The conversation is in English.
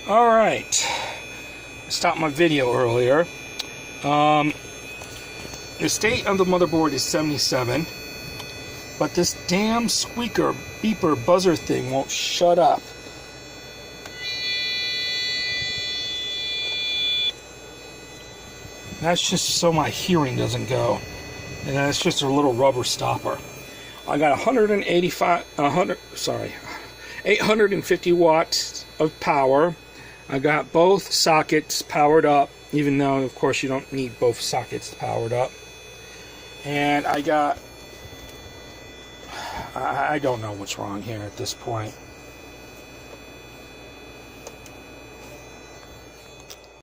Alright, I stopped my video earlier. The state of the motherboard is 77, but this damn squeaker, beeper, buzzer thing won't shut up. That's just so my hearing doesn't go. And that's just a little rubber stopper. I got 850 watts of power. I got both sockets powered up, even though, of course, you don't need both sockets powered up. And I got, I don't know what's wrong here at this point.